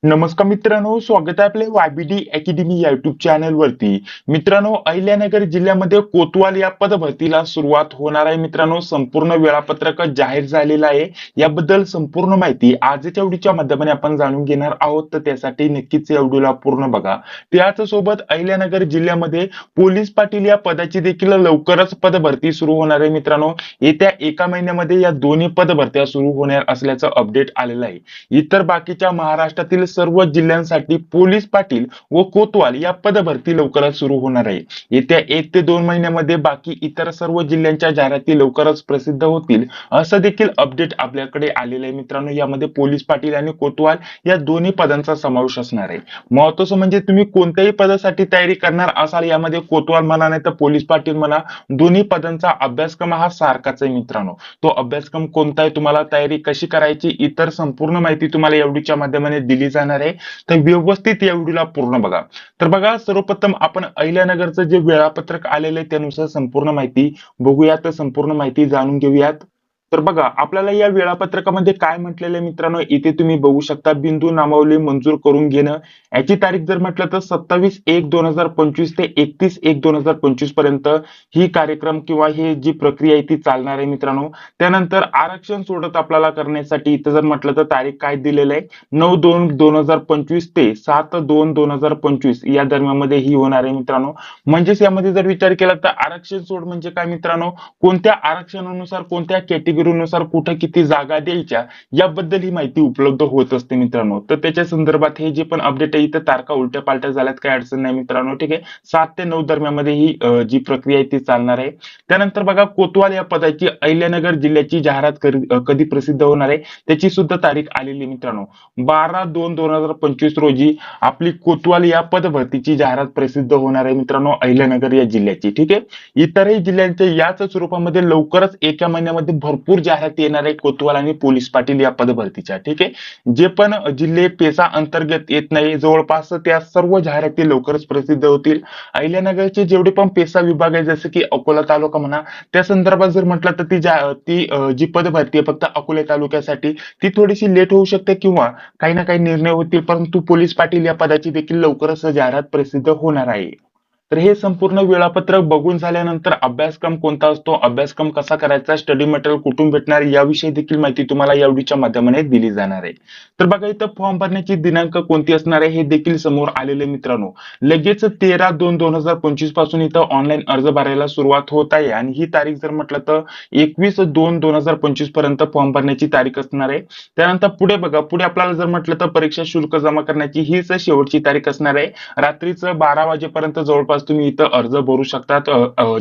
नमस्कार मित्रांनो, स्वागत आहे आपले वायबीडी अकॅडमी या युट्यूब चॅनल वरती. मित्रांनो, अहिल्यानगर जिल्ह्यामध्ये कोतवाल या पदभरतीला सुरुवात होणार आहे. मित्रांनो, संपूर्ण वेळापत्रक जाहीर झालेलं आहे. याबद्दल संपूर्ण माहिती आजच्या व्हिडिओच्या माध्यमाने आपण जाणून घेणार आहोत. तर त्यासाठी नक्कीच या व्हिडिओला पूर्ण बघा. त्याच सोबत अहिल्यानगर जिल्ह्यामध्ये पोलीस पाटील या पदाची देखील लवकरच पदभरती सुरू होणार आहे. मित्रांनो, येत्या एका महिन्यामध्ये या दोन्ही पदभरत्या सुरू होणार असल्याचं अपडेट आलेलं आहे. इतर बाकीच्या महाराष्ट्रातील सर्व जिल्ह्यांसाठी पोलीस पाटील व कोतवाल या पदभरती लवकरच सुरू होणार आहे. येत्या 1 ते 2 महिन्यामध्ये बाकी इतर सर्व जिल्ह्यांच्या जाहिराती लवकरच प्रसिद्ध होतील, असं देखील अपडेट आपल्याकडे आलेलं आहे. मित्रांनो, यामध्ये पोलीस पाटील आणि कोतवाल या दोन्ही पदांचा समावेश असणार आहे. महत्त्वाचं म्हणजे तुम्ही कोणत्याही पदासाठी तयारी करणार असाल, यामध्ये कोतवाल म्हणा नाही तर पोलीस पाटील म्हणा, दोन्ही पदांचा अभ्यासक्रम हा सारखाच आहे. मित्रांनो, तो अभ्यासक्रम कोणता आहे, तुम्हाला तयारी कशी करायची, इतर संपूर्ण माहिती तुम्हाला या व्हिडिओच्या माध्यमाने दिली जाणार आहे. तर व्यवस्थित या व्हिडिओला पूर्ण बघा. तर बघा, सर्वप्रथम आपण अहिल्यानगरचं जे वेळापत्रक आलेलं आहे त्यानुसार संपूर्ण माहिती बघूयात, संपूर्ण माहिती जाणून घेऊयात. तर बघा, आपल्याला या वेळापत्रकामध्ये काय म्हटलेलं आहे मित्रांनो, इथे तुम्ही बघू शकता बिंदू नामावली मंजूर करून घेणं. याची तारीख जर म्हटलं तर 27/1/2025 ते 31/1/2025 पर्यंत ही कार्यक्रम किंवा ही जी प्रक्रिया आहे ती चालणार आहे. मित्रांनो, त्यानंतर आरक्षण सोडत आपल्याला करण्यासाठी इथं जर म्हटलं तर तारीख काय दिलेलं आहे, 9/2/2025 ते 7/2/2025 या दरम्यानमध्ये ही होणार आहे. मित्रांनो, म्हणजेच यामध्ये जर विचार केला तर आरक्षण सोड म्हणजे काय मित्रांनो, कोणत्या आरक्षणानुसार कोणत्या कॅटेगरीनुसार कुठं किती जागा द्यायच्या याबद्दल ही माहिती उपलब्ध होत असते. मित्रांनो, तर त्याच्या संदर्भात हे जे पण अपडेट आहे इथं तारखा उलट्या पालट्या झाल्यात काही अडचण नाही. मित्रांनो, ठीक आहे, 7 ते 9 दरम्यानमध्ये ही जी प्रक्रिया आहे ती चालणार आहे. त्यानंतर बघा, कोतवाल या पदाची अहिल्यानगर जिल्ह्याची जाहिरात कधी प्रसिद्ध होणार आहे त्याची सुद्धा तारीख आलेली आहे. मित्रांनो, 12/2/2025 रोजी आपली कोतवाल या पदभरतीची जाहिरात प्रसिद्ध होणार आहे. मित्रांनो, अहिल्यानगर या जिल्ह्याची, ठीक आहे. इतरही जिल्ह्यांच्या याच स्वरूपामध्ये लवकरच एका महिन्यामध्ये भरपूर जाहिराती येणार आहे कोतवाल आणि पोलीस पाटील या पदभरतीच्या, ठीक आहे. जे पण जिल्हे पेसा अंतर्गत येत नाही जवळपास त्या सर्व जाहिराती लवकरच प्रसिद्ध होतील. अहिल्यानगरचे जेवढे पण पेसा विभाग आहे जसं की अकोला तालुका म्हणा, त्या संदर्भात जर म्हटलं तर जी पदभरती आहे फक्त अकोला तालुक्यासाठी ती थोडीशी लेट होऊ शकते किंवा काही ना काही निर्णय होतील, परंतु पोलीस पाटील या पदाची देखील लवकरच जाहिरात प्रसिद्ध होणार आहे. तर हे संपूर्ण वेळापत्रक बघून झाल्यानंतर अभ्यासक्रम कोणता असतो, अभ्यासक्रम कसा करायचा, स्टडी मटेरियल कुठून भेटणार याविषयी देखील माहिती तुम्हाला या व्हिडिओच्या माध्यमाने दिली जाणार आहे. तर बघा, इथं फॉर्म भरण्याची दिनांक कोणती असणार आहे हे देखील समोर आलेले. मित्रांनो, लगेच 13/2/2025 पासून इथं ऑनलाईन अर्ज भरायला सुरुवात होत आहे आणि ही तारीख जर म्हटलं तर 21/2/2025 पर्यंत फॉर्म भरण्याची तारीख असणार आहे. त्यानंतर पुढे बघा, पुढे आपल्याला जर म्हटलं तर परीक्षा शुल्क जमा करण्याची हीच शेवटची तारीख असणार आहे. रात्रीचं 12 वाजेपर्यंत जवळपास तुम्ही इथं अर्ज भरू शकतात.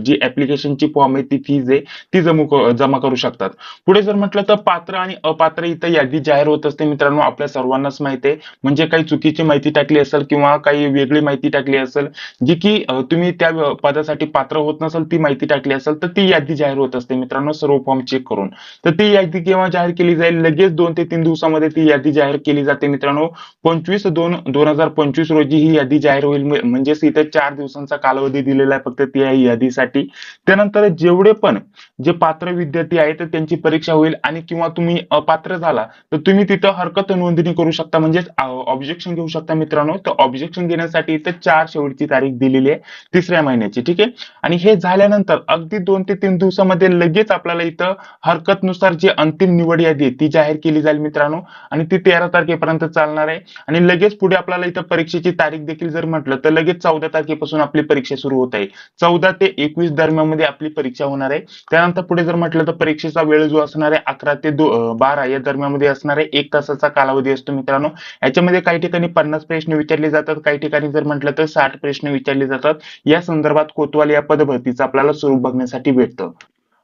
जी ऍप्लिकेशनची फॉर्म आहे ती फीज आहे ती जमा करू शकतात. पुढे जर म्हटलं तर पात्र आणि अपात्र इथं यादी जाहीर होत असते. मित्रांनो, आपल्या सर्वांनाच माहिती आहे, म्हणजे काही चुकीची माहिती टाकली असेल किंवा काही वेगळी माहिती टाकली असेल जी की तुम्ही त्या पदासाठी पात्र होत नसेल ती माहिती टाकली असेल तर ती यादी जाहीर होत असते. मित्रांनो, सर्व फॉर्म चेक करून तर ती यादी केव्हा जाहीर केली जाईल, लगेच 2 ते 3 दिवसामध्ये ती यादी जाहीर केली जाते. मित्रांनो, 25/2/2025 रोजी ही यादी जाहीर होईल. म्हणजेच इथे 4 दिवसांचा कालावधी दिलेला आहे फक्त त्या यादीसाठी. त्यानंतर जेवढे पण जे पात्र विद्यार्थी आहेत त्यांची परीक्षा होईल आणि किंवा तुम्ही अपात्र झाला तर तुम्ही तिथं हरकत नोंदणी करू शकता, म्हणजेच ऑब्जेक्शन घेऊ शकता. मित्रांनो, तर ऑब्जेक्शन घेण्यासाठी इथे 4 शेवटची तारीख दिलेली आहे 3ऱ्या महिन्याची, ठीक आहे. आणि हे झाल्यानंतर अगदी 2 ते 3 दिवसामध्ये लगेच आपल्याला इथं हरकतनुसार जी अंतिम निवड यादी आहे ती जाहीर केली जाईल. मित्रांनो, आणि ती 13 तारखेपर्यंत चालणार आहे. आणि लगेच पुढे आपल्याला इथं परीक्षेची तारीख देखील जर म्हटलं तर लगेच 14 तारखेपासून आपली परीक्षा सुरू होत आहे. 14 ते 21 दरम्यान आपली परीक्षा होणार आहे. त्यानंतर पुढे जर म्हटलं तर परीक्षेचा वेळ जो असणार आहे 11 ते 12 या दरम्यान असणार आहे. 1 तासाचा कालावधी असतो. मित्रांनो, याच्यामध्ये काही ठिकाणी 50 प्रश्न विचारले जातात, काही ठिकाणी जर म्हटलं तर 60 प्रश्न विचारले जातात. या संदर्भात कोतवाल या पदभरतीचं आपल्याला स्वरूप बघण्यासाठी भेटतं.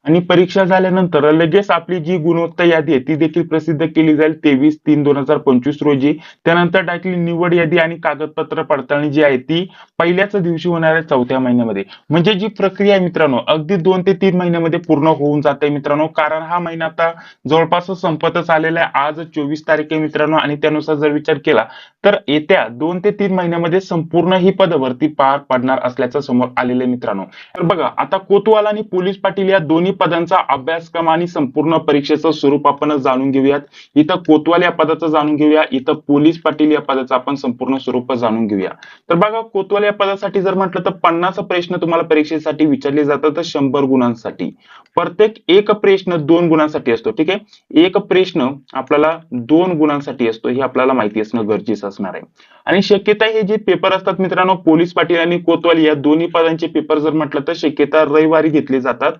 आणि परीक्षा झाल्यानंतर लगेच आपली जी गुणवत्ता यादी आहे ती देखील प्रसिद्ध केली जाईल 23/3/2025 रोजी. त्यानंतर डायरेक्टली निवड यादी आणि कागदपत्र पडताळणी जी आहे ती पहिल्याच दिवशी होणार आहे 4थ्या महिन्यामध्ये. म्हणजे जी प्रक्रिया आहे मित्रांनो अगदी 2 ते 3 महिन्यामध्ये पूर्ण होऊन जाते. मित्रांनो, कारण हा महिना आता जवळपास संपतच आलेला आहे. आज 24 तारीख आहे मित्रांनो, आणि त्यानुसार जर विचार केला तर येत्या 2 ते 3 महिन्यामध्ये संपूर्ण ही पदभरती पार पडणार असल्याचं समोर आलेलं आहे. मित्रांनो, तर बघा, आता कोतवाल आणि पोलीस पाटील या दोन्ही पदांचा अभ्यासक्रम आणि संपूर्ण परीक्षेचं स्वरूप आपण जाणून घेऊयात. इथं कोतवाल या पदाचं जाणून घेऊया, इथं पोलीस पाटील या पदाचं आपण संपूर्ण स्वरूप जाणून घेऊया. तर बघा, कोतवाल या पदासाठी जर म्हटलं तर 50 प्रश्न तुम्हाला परीक्षेसाठी विचारले जातात 100 गुणांसाठी. प्रत्येक एक प्रश्न 2 गुणांसाठी असतो. ठीक आहे, एक प्रश्न आपल्याला 2 गुणांसाठी असतो, हे आपल्याला माहिती असणं गरजेचं असणार आहे. आणि शक्यता हे जे पेपर असतात मित्रांनो, पोलीस पाटील आणि कोतवाल या दोन्ही पदांचे पेपर जर म्हटलं तर शक्यता रविवारी घेतले जातात.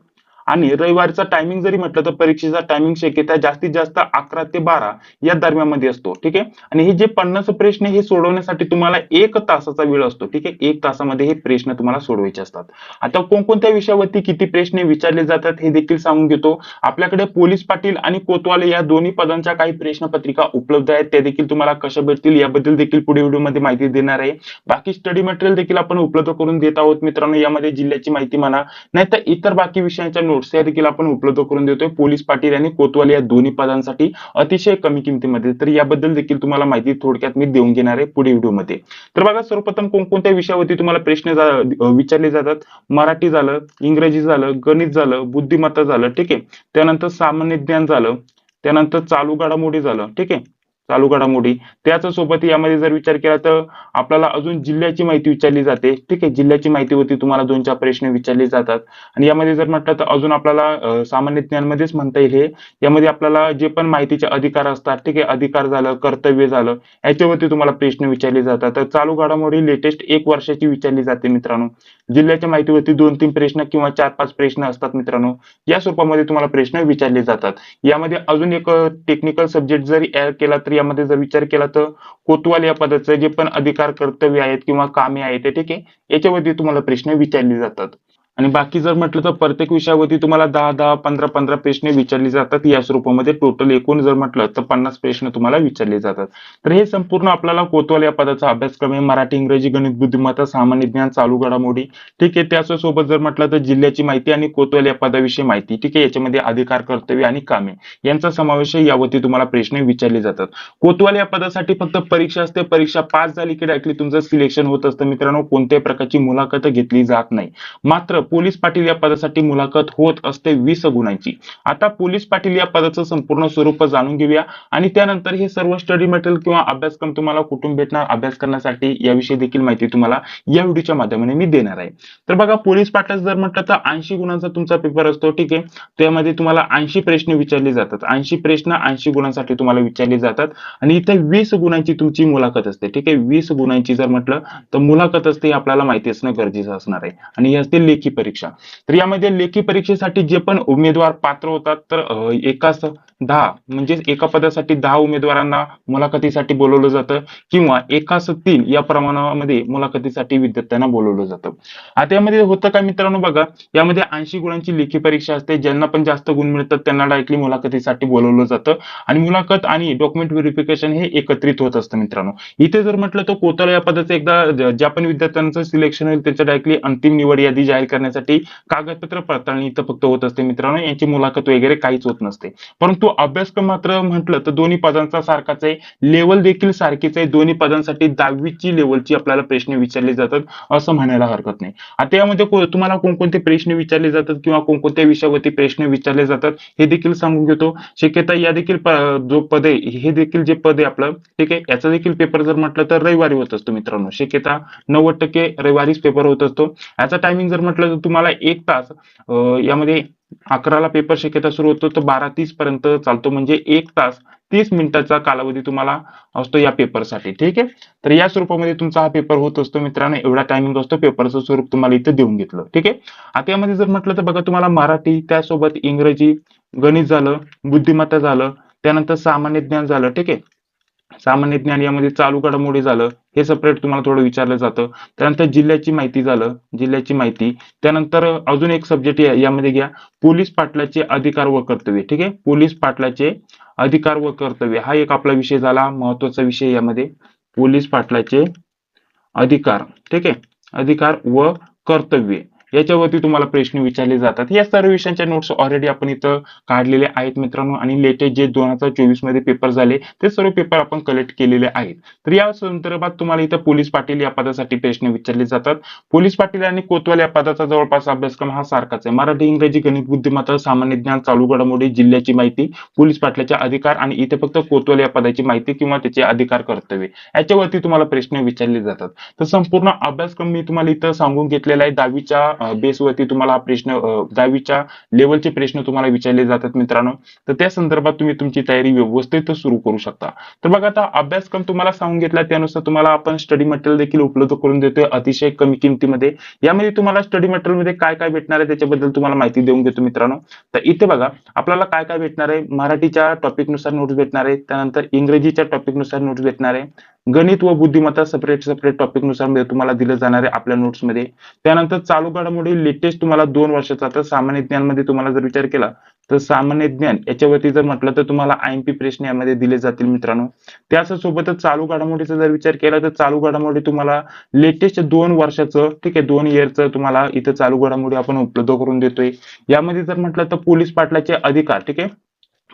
आणि रविवारचा टायमिंग जरी म्हटलं तर परीक्षेचा टायमिंग शक्यता जास्तीत जास्त 11 ते 12 या दरम्यानमध्ये असतो. ठीक आहे, आणि हे जे 50 प्रश्न हे सोडवण्यासाठी तुम्हाला 1 तासाचा वेळ असतो. ठीक आहे, 1 तासामध्ये हे प्रश्न तुम्हाला सोडवायचे असतात. आता कोणकोणत्या विषयावरती किती प्रश्न विचारले जातात हे देखील सांगून घेतो. आपल्याकडे पोलीस पाटील आणि कोतवाल या दोन्ही पदांच्या काही प्रश्नपत्रिका उपलब्ध आहेत, त्या देखील तुम्हाला कशा भेटतील याबद्दल देखील पुढे व्हिडिओमध्ये माहिती देणार आहे. बाकी स्टडी मटेरियल देखील आपण उपलब्ध करून देत आहोत मित्रांनो. यामध्ये जिल्ह्याची माहिती म्हणा, नाहीतर इतर बाकी विषयांच्या नोट्स या देखील आपण उपलब्ध करून देतोय पोलीस पाटील आणि कोतवाल या दोन्ही पदांसाठी अतिशय कमी किमतीमध्ये. तर याबद्दल देखील तुम्हाला माहिती थोडक्यात मी देऊन घेणार आहे पुढे व्हिडिओमध्ये. तर बघा, सर्वप्रथम कोणकोणत्या विषयावरती तुम्हाला प्रश्न विचारले जातात. मराठी झालं, इंग्रजी झालं, गणित झालं, बुद्धिमत्ता झालं. ठीक आहे, त्यानंतर सामान्य ज्ञान झालं, त्यानंतर चालू घडामोडी झालं. ठीक आहे, चालू घडामोडी. त्याच सोबत यामध्ये जर विचार केला तर आपल्याला अजून जिल्ह्याची माहिती विचारली जाते. ठीक आहे, जिल्ह्याची माहितीवरती तुम्हाला 2-4 प्रश्न विचारले जातात. आणि यामध्ये जर म्हटलं तर अजून आपल्याला सामान्य ज्ञानमध्येच म्हणता येईल हे. यामध्ये आपल्याला जे पण माहितीचे अधिकार असतात, ठीक आहे, अधिकार झालं, कर्तव्य झालं, याच्यावरती तुम्हाला प्रश्न विचारले जातात. तर चालू घडामोडी लेटेस्ट 1 वर्षाची विचारली जाते मित्रांनो. जिल्ह्याच्या माहितीवरती 2-3 प्रश्न किंवा 4-5 प्रश्न असतात मित्रांनो. या स्वरूपामध्ये तुम्हाला प्रश्न विचारले जातात. यामध्ये अजून एक टेक्निकल सब्जेक्ट जरी ऍड केला तर यामध्ये जर विचार केला तर कोतवाल या पदाचे जे पण अधिकार कर्तव्य आहेत किंवा कामे आहेत, ठीक आहे, याच्यावरती तुम्हाला प्रश्न विचारले जातात. आणि बाकी जर म्हटलं तर प्रत्येक विषयावरती तुम्हाला 10-10, 15-15 प्रश्न विचारले जातात. या स्वरूपामध्ये टोटल एकूण जर म्हटलं तर 50 प्रश्न तुम्हाला विचारले जातात. तर हे संपूर्ण आपल्याला कोतवाल या पदाचा अभ्यासक्रम आहे. मराठी, इंग्रजी, गणित, बुद्धिमत्ता, सामान्य ज्ञान, चालू घडामोडी. ठीक आहे, त्यासोबत जर म्हटलं तर जिल्ह्याची माहिती आणि कोतवाल या पदाविषयी माहिती. ठीक आहे, याच्यामध्ये अधिकार, कर्तव्य आणि कामे यांचा समावेश आहे. यावरती तुम्हाला प्रश्न विचारले जातात. कोतवाल या पदासाठी फक्त परीक्षा असते. परीक्षा पास झाली की डायरेक्टली तुमचं सिलेक्शन होत असतं मित्रांनो. कोणत्याही प्रकारची मुलाखत घेतली जात नाही. मात्र पोलीस पाटील या पदासाठी मुलाखत होत असते 20 गुणांची. आता पोलीस पाटील या पदाचं संपूर्ण स्वरूप जाणून घेऊया आणि त्यानंतर हे सर्व स्टडी मटेरियल किंवा अभ्यासक्रम तुम्हाला कुठून भेटणार अभ्यास करण्यासाठी याविषयी देखील माहिती तुम्हाला या व्हिडिओच्या माध्यमाने मी देणार आहे. तर बघा, पोलीस पाटील जर म्हटलं तर 80 गुणांचा तुमचा पेपर असतो. ठीक आहे, त्यामध्ये तुम्हाला 80 प्रश्न विचारले जातात. 80 प्रश्न 80 गुणांसाठी तुम्हाला विचारले जातात आणि इथे 20 गुणांची तुमची मुलाखत असते. ठीक आहे, 20 गुणांची जर म्हटलं तर मुलाखत असते, हे आपल्याला माहिती असणं गरजेचं असणार आहे. आणि ही असते लेखी परीक्षा. तर यामध्ये लेखी परीक्षेसाठी जे पण उमेदवार पात्र होतात तर एकास 10 म्हणजे एका पदासाठी 10 उमेदवारांना मुलाखतीसाठी बोलवलं जातं किंवा एकास 3 या प्रमाणामध्ये मुलाखतीसाठी विद्यार्थ्यांना बोलवलं जातं. आता यामध्ये होतं काय मित्रांनो, बघा, यामध्ये 80 गुणांची लेखी परीक्षा असते. ज्यांना पण जास्त गुण मिळतात त्यांना डायरेक्टली मुलाखतीसाठी बोलवलं जातं आणि मुलाखत आणि डॉक्युमेंट व्हेरिफिकेशन हे एकत्रित होत असतं मित्रांनो. इथे जर म्हटलं तर कोतवाल या पदाचं एकदा ज्या पण विद्यार्थ्यांचं सिलेक्शन होईल त्याचं डायरेक्टली अंतिम निवड यादी जाहीर करण्यासाठी कागदपत्र पडताळणी इथं फक्त होत असते मित्रांनो. यांची मुलाखत वगैरे काहीच होत नसते. परंतु अभ्यासक्रम मात्र म्हटलं तर दोन्ही पदांचा सारखाच आहे. लेवल देखील सारखीच आहे. दोन्ही पदांसाठी 10वीची लेवलची आपल्याला प्रश्न विचारले जातात असं म्हणायला हरकत नाही. आता यामध्ये तुम्हाला कोणकोणते प्रश्न विचारले जातात किंवा कोणकोणत्या विषयावरती प्रश्न विचारले जातात हे देखील सांगून घेतो. शक्यता या देखील जो पद आहे हे देखील जे पद आहे आपलं, ठीक आहे, याचा देखील पेपर जर म्हटलं तर रविवारी होत असतो मित्रांनो. शक्यता 90% रविवारीच पेपर होत असतो. याचा टायमिंग जर म्हटलं तर तुम्हाला 1 तास यामध्ये 11ला पेपर शक्यता सुरू होतो तर 12:30 पर्यंत चालतो. म्हणजे 1 तास 30 मिनिटाचा कालावधी तुम्हाला असतो या पेपरसाठी. ठीक आहे, तर या स्वरूपामध्ये तुमचा हा पेपर होत असतो मित्रांनो. एवढा टायमिंग असतो. पेपरचं स्वरूप तुम्हाला इथे देऊन घेतलं. ठीक आहे, आता यामध्ये जर म्हटलं तर बघा, तुम्हाला मराठी, त्यासोबत इंग्रजी, गणित झालं, बुद्धिमत्ता झालं, त्यानंतर सामान्य ज्ञान झालं. ठीक आहे, सामान्य ज्ञान यामध्ये चालू घडामोडी झालं, हे सेपरेट तुम्हाला थोडं विचारलं जातं. त्यानंतर जिल्ह्याची माहिती झालं, जिल्ह्याची माहिती. त्यानंतर अजून एक सब्जेक्ट यामध्ये घ्या, पोलीस पाटलाचे अधिकार व कर्तव्य. ठीक आहे, पोलीस पाटलाचे अधिकार व कर्तव्य हा एक आपला विषय झाला, महत्वाचा विषय यामध्ये. पोलीस पाटलाचे अधिकार, ठीक आहे, अधिकार व कर्तव्य याच्यावरती तुम्हाला प्रश्न विचारले जातात. या सर्व विषयांच्या नोट्स ऑलरेडी आपण इथं काढलेले आहेत मित्रांनो, आणि लेटेस्ट जे 2024 मध्ये पेपर झाले ते सर्व पेपर आपण कलेक्ट केलेले आहेत. तर या संदर्भात तुम्हाला इथं पोलीस पाटील या पदासाठी प्रश्न विचारले जातात. पोलीस पाटील आणि कोतवाल या पदाचा जवळपास अभ्यासक्रम हा सारखाच आहे. मराठी, इंग्रजी, गणित, बुद्धिमत्ता, सामान्य ज्ञान, चालू घडामोडी, जिल्ह्याची माहिती, पोलीस पाटलाचे अधिकार, आणि इथे फक्त कोतवाल या पदाची माहिती किंवा त्याचे अधिकार, कर्तव्य याच्यावरती तुम्हाला प्रश्न विचारले जातात. तर संपूर्ण अभ्यासक्रम मी तुम्हाला इथं सांगून घेतलेला आहे. 10वीच्या बेसवरती तुम्हाला हा प्रश्न 10वीच्या लेवलचे प्रश्न तुम्हाला विचारले जातात मित्रांनो. तर त्या संदर्भात तुम्ही तुमची तयारी व्यवस्थित सुरू करू शकता. तर बघा, आता अभ्यासक्रम तुम्हाला सांगून घेतला, त्यानुसार तुम्हाला आपण स्टडी मटेरियल देखील उपलब्ध करून देतोय अतिशय कमी किमतीमध्ये. यामध्ये तुम्हाला स्टडी मटेरियल मध्ये काय काय भेटणार आहे त्याच्याबद्दल तुम्हाला माहिती देऊन देतो मित्रांनो. तर इथे बघा, आपल्याला काय काय भेटणार आहे. मराठीच्या टॉपिक नुसार नोट्स भेटणार आहे, त्यानंतर इंग्रजीच्या टॉपिक नुसार नोट्स भेटणार आहे, गणित व बुद्धिमत्ता सेपरेट टॉपिक नुसार तुम्हाला दिलं जाणार आहे आपल्या नोट्स मध्ये. त्यानंतर चालू घडामोडी लेटेस्ट तुम्हाला 2 वर्षाचा. तर सामान्य ज्ञान मध्ये तुम्हाला जर विचार केला तर सामान्य ज्ञान याच्यावरती जर म्हटलं तर तुम्हाला IMP प्रश्न यामध्ये दिले जातील मित्रांनो. त्यासोबतच चालू घडामोडीचा जर विचार केला तर चालू घडामोडी तुम्हाला लेटेस्ट 2 वर्षाचं, ठीक आहे, 2 इयरचं तुम्हाला इथं चालू घडामोडी आपण उपलब्ध करून देतोय. यामध्ये जर म्हटलं तर पोलीस पाटलाचे अधिकार, ठीक आहे,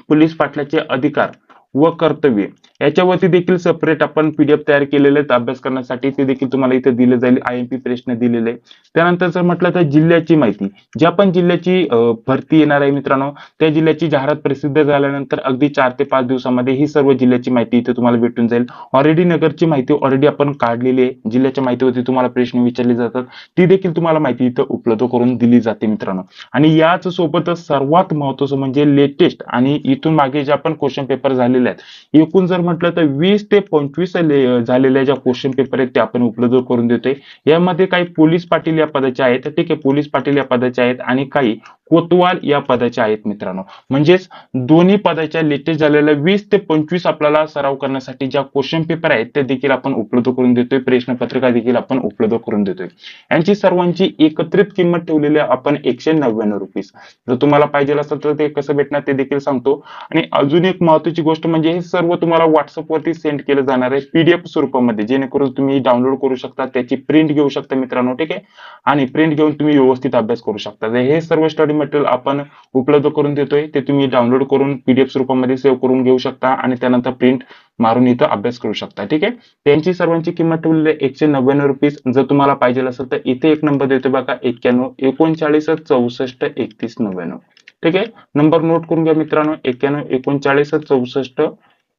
पोलीस पाटलाचे अधिकार व कर्तव्य याच्यावरती देखील सेपरेट आपण PDF तयार केलेले आहेत अभ्यास करण्यासाठी. ते देखील तुम्हाला इथे दिले जाईल. IMP प्रश्न दिलेले. त्यानंतर जर म्हटलं तर जिल्ह्याची माहिती, ज्या पण जिल्ह्याची भरती येणार आहे मित्रांनो, त्या जिल्ह्याची जाहिरात प्रसिद्ध झाल्यानंतर अगदी 4 ते 5 दिवसामध्ये ही सर्व जिल्ह्याची माहिती इथे तुम्हाला भेटून जाईल. ऑलरेडी नगरची माहिती ऑलरेडी आपण काढलेली आहे. जिल्ह्याच्या माहितीवरती तुम्हाला प्रश्न विचारले जातात, ती देखील तुम्हाला माहिती इथं उपलब्ध करून दिली जाते मित्रांनो. आणि याच सोबतच सर्वात महत्त्वाचं म्हणजे लेटेस्ट आणि इथून मागे जे आपण क्वेश्चन पेपर झालेले आहेत, एकूण जर म्हटलं तर 20 ते 25 झालेल्या ज्या क्वेश्चन पेपर आहेत ते आपण उपलब्ध करून देतोय. यामध्ये काही पोलीस पाटील या पदाचे आहेत, ठीक आहे, पोलीस पाटील या पदाचे आहेत, आणि काही कोतवाल या पदाचे आहेत मित्रांनो. म्हणजेच दोन्ही पदाच्या लेटेस्ट झालेल्या 20 ते 25 आपल्याला सराव करण्यासाठी ज्या क्वेश्चन पेपर आहेत ते देखील आपण उपलब्ध करून देतोय. प्रश्नपत्रिका देखील आपण उपलब्ध करून देतोय. यांची सर्वांची एकत्रित किंमत ठेवलेली आहे आपण 199 रुपीज. जर तुम्हाला पाहिजे असेल तर ते कसं भेटणार ते देखील सांगतो. आणि अजून एक महत्त्वाची गोष्ट म्हणजे हे सर्व तुम्हाला WhatsApp वरती सेंड केलं जाणार आहे PDF स्वरूपामध्ये, जेणेकरून तुम्ही डाउनलोड करू शकता, त्याची प्रिंट घेऊ शकता मित्रांनो, ठीक आहे, आणि प्रिंट घेऊन तुम्ही व्यवस्थित अभ्यास करू शकता. हे सर्व स्टडी मटेरियल आपण उपलब्ध करून देतोय. ते तुम्ही डाउनलोड करून PDF स्वरूपामध्ये सेव्ह करून घेऊ शकता आणि त्यानंतर प्रिंट मारून इथं अभ्यास करू शकता, ठीक आहे. त्यांची सर्वांची किंमत ठेवलेली आहे 199 रुपीज. जर तुम्हाला पाहिजे असेल तर इथे एक नंबर देतो बघा, 91 39 64 31 99, ठीक आहे. नंबर नोट करून घ्या मित्रांनो, 91 39 64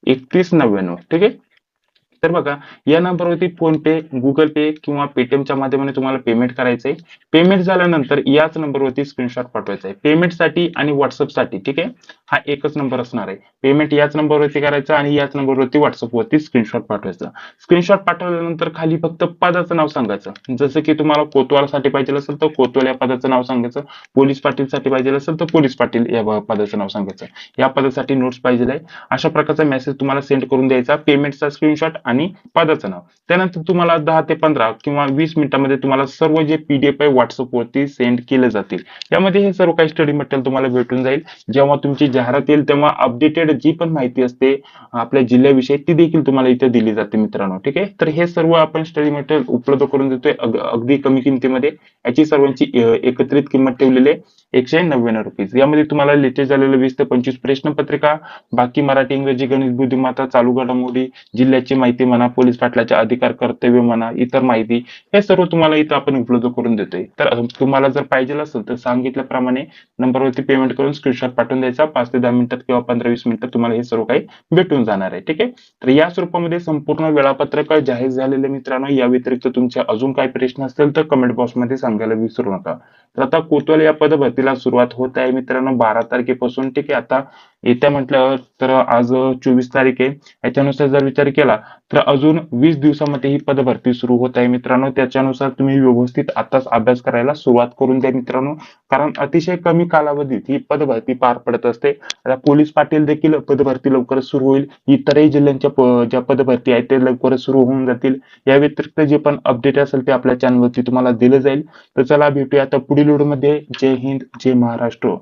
31 99, ठीक आहे. तर बघा, या नंबरवरती फोन पे, गुगल पे किंवा पेटीएमच्या माध्यमाने तुम्हाला पेमेंट करायचंय. पेमेंट झाल्यानंतर याच नंबरवरती स्क्रीनशॉट पाठवायचा आहे पेमेंटसाठी आणि व्हॉट्सअपसाठी, ठीक आहे. हा एकच नंबर असणार आहे. पेमेंट याच नंबरवरती करायचा आणि याच नंबरवरती व्हॉट्सअपवरती स्क्रीनशॉट पाठवायचा. स्क्रीनशॉट पाठवल्यानंतर खाली फक्त पदाचं नाव सांगायचं. जसं की तुम्हाला कोतवालसाठी पाहिजे असेल तर कोतवाल या पदाचं नाव सांगायचं, पोलीस पाटीलसाठी पाहिजे असेल तर पोलीस पाटील या पदाचं नाव सांगायचं, या पदासाठी नोट्स पाहिजे आहे, अशा प्रकारचा मेसेज तुम्हाला सेंड करून द्यायचा, पेमेंटचा स्क्रीनशॉट आणि पदाचं नाव. त्यानंतर तुम्हाला 10 ते 15 किंवा 20 मिनिटांमध्ये तुम्हाला सर्व जे PDF आहे WhatsApp वरती सेंड केले जातील. यामध्ये हे सर्व काही स्टडी मटेरियल तुम्हाला भेटून जाईल. जेव्हा तुमची जाहिरात येईल तेव्हा अपडेटेड जी पण माहिती असते आपल्या जिल्ह्याविषयी ती देखील तुम्हाला इथे दिली जाते मित्रांनो, ठीक आहे. तर हे सर्व आपण स्टडी मटेरियल उपलब्ध करून देतोय अगदी कमी किमतीमध्ये. याची सर्वांची एकत्रित किंमत ठेवलेली आहे 199 रुपीज. यामध्ये तुम्हाला लेटेस्ट झालेले 20 ते 25 प्रश्नपत्रिका, बाकी मराठी, इंग्रजी, गणित, बुद्धिमत्ता, चालू घडामोडी, जिल्ह्याची माहिती म्हणा, पोलीस पाटलाचे अधिकार, कर्तव्य म्हणा, इतर माहिती, हे सर्व तुम्हाला इथं आपण उपलब्ध करून देतोय. तर तुम्हाला जर पाहिजे असेल तर सांगितल्याप्रमाणे नंबरवरती पेमेंट करून स्क्रीनशॉट पाठवून द्यायचा. 5 ते 10 मिनिटात किंवा 15-20 मिनिटात तुम्हाला हे सर्व काही भेटून जाणार आहे, ठीक आहे. तर या स्वरूपामध्ये संपूर्ण वेळापत्रक जाहीर झालेले मित्रांनो. या व्यतिरिक्त तुमचे अजून काही प्रश्न असतील तर कमेंट बॉक्समध्ये सांगायला विसरू नका. तर आता कोतवाल या पदभरतीला सुरुवात होत आहे मित्रांनो 12 तारखेपासून, ठीक आहे. आता येत्या म्हटल्यावर तर आज 24 तारीख आहे. याच्यानुसार जर विचार केला तर अजून 20 दिवसामध्ये ही पदभरती सुरू होत आहे मित्रांनो. त्याच्यानुसार तुम्ही व्यवस्थित आताच अभ्यास करायला सुरुवात करून द्या मित्रांनो, कारण अतिशय कमी कालावधीत ही पदभरती पार पडत असते. आता पोलीस पाटील देखील पदभरती लवकरच सुरू होईल. इतरही जिल्ह्यांच्या ज्या पदभरती आहेत ते लवकरच सुरू होऊन जातील. या व्यतिरिक्त जे पण अपडेट असेल ते आपल्या चॅनलवरती तुम्हाला दिलं जाईल. तर चला भेटूया आता पुढील व्हिडिओमध्ये. जय हिंद, जय महाराष्ट्र.